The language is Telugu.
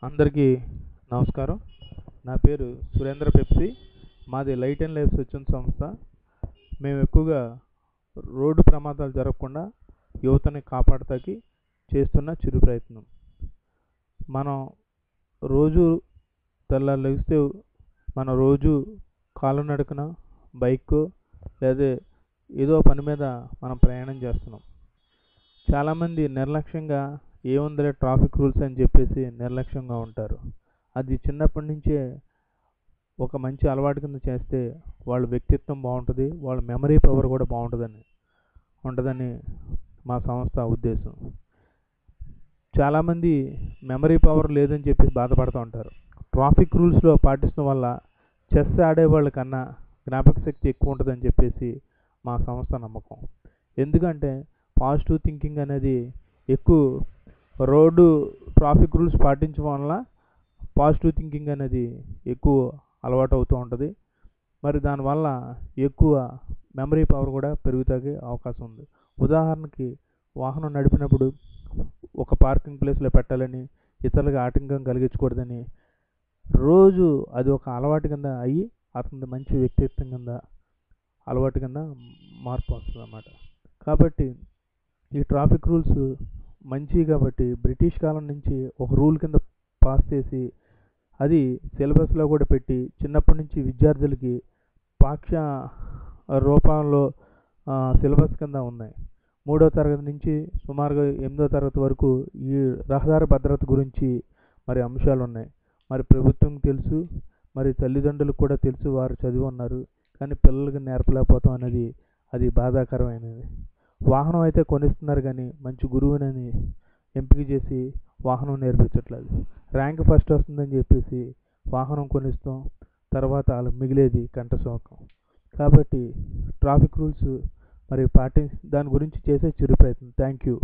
అందరికీ నమస్కారం. నా పేరు సురేంద్ర పెప్సీ. మాది లైట్ అండ్ లైఫ్ స్వచ్ఛంద సంస్థ. మేము ఎక్కువగా రోడ్డు ప్రమాదాలు జరగకుండా యువతని కాపాడటానికి చేస్తున్న చిరు ప్రయత్నం. మనం రోజు తెల్లారి లెగిస్తే మనం రోజు కాలినడకన బైక్ లేదా ఏదో పని మీద మనం ప్రయాణం చేస్తున్నాం. చాలామంది నిర్లక్ష్యంగా ఏముందిలే ట్రాఫిక్ రూల్స్ అని చెప్పేసి నిర్లక్ష్యంగా ఉంటారు. అది చిన్నప్పటి నుంచే ఒక మంచి అలవాటు కింద చేస్తే వాళ్ళ వ్యక్తిత్వం బాగుంటుంది, వాళ్ళ మెమరీ పవర్ కూడా ఉంటుందని మా సంస్థ ఉద్దేశం. చాలామంది మెమరీ పవర్ లేదని చెప్పేసి బాధపడుతూ ఉంటారు. ట్రాఫిక్ రూల్స్లో పాటించడం వల్ల చెస్ ఆడేవాళ్ళ కన్నా జ్ఞాపక శక్తి ఎక్కువ ఉంటుందని చెప్పేసి మా సంస్థ నమ్మకం. ఎందుకంటే పాజిటివ్ థింకింగ్ అనేది ఎక్కువ రోడ్డు ట్రాఫిక్ రూల్స్ పాటించడం వల్ల పాజిటివ్ థింకింగ్ అనేది ఎక్కువ అలవాటు అవుతూ ఉంటుంది. మరి దానివల్ల ఎక్కువ మెమరీ పవర్ కూడా పెరుగుతాగే అవకాశం ఉంది. ఉదాహరణకి వాహనం నడిపినప్పుడు ఒక పార్కింగ్ ప్లేస్లో పెట్టాలని, ఇతరులకు ఆటంకం కలిగించకూడదని రోజు అది ఒక అలవాటు కింద అయ్యి అతని మంచి వ్యక్తిత్వం కింద అలవాటు కింద మార్పు వస్తుంది అన్నమాట. కాబట్టి ఈ ట్రాఫిక్ రూల్స్ మంచివి కాబట్టి బ్రిటిష్ కాలం నుంచి ఒక రూల్ కింద పాస్ చేసి అది సిలబస్లో కూడా పెట్టి చిన్నప్పటి నుంచి విద్యార్థులకి పాఠ్య రూపంలో సిలబస్ కింద ఉన్నాయి. 3వ తరగతి నుంచి సుమారుగా 8వ తరగతి వరకు ఈ రహదారి భద్రత గురించి మరి అంశాలు ఉన్నాయి. మరి ప్రభుత్వం తెలుసు, మరి తల్లిదండ్రులకు కూడా తెలుసు, వారు చదివి ఉన్నారు. కానీ పిల్లలకి నేర్పలేకపోతాం అనేది అది బాధాకరమైనది. వాహనం అయితే కొనిస్తున్నారు కానీ మంచి గురువునని ఎంపిక చేసి వాహనం నేర్పించట్లేదు. ర్యాంక్ ఫస్ట్ వస్తుందని చెప్పేసి వాహనం కొనిస్తాం, తర్వాత వాళ్ళకి మిగిలేది కంఠశోకం. కాబట్టి ట్రాఫిక్ రూల్స్ మరి దాని గురించి చేసే చిరు ప్రయత్నం. Thank you.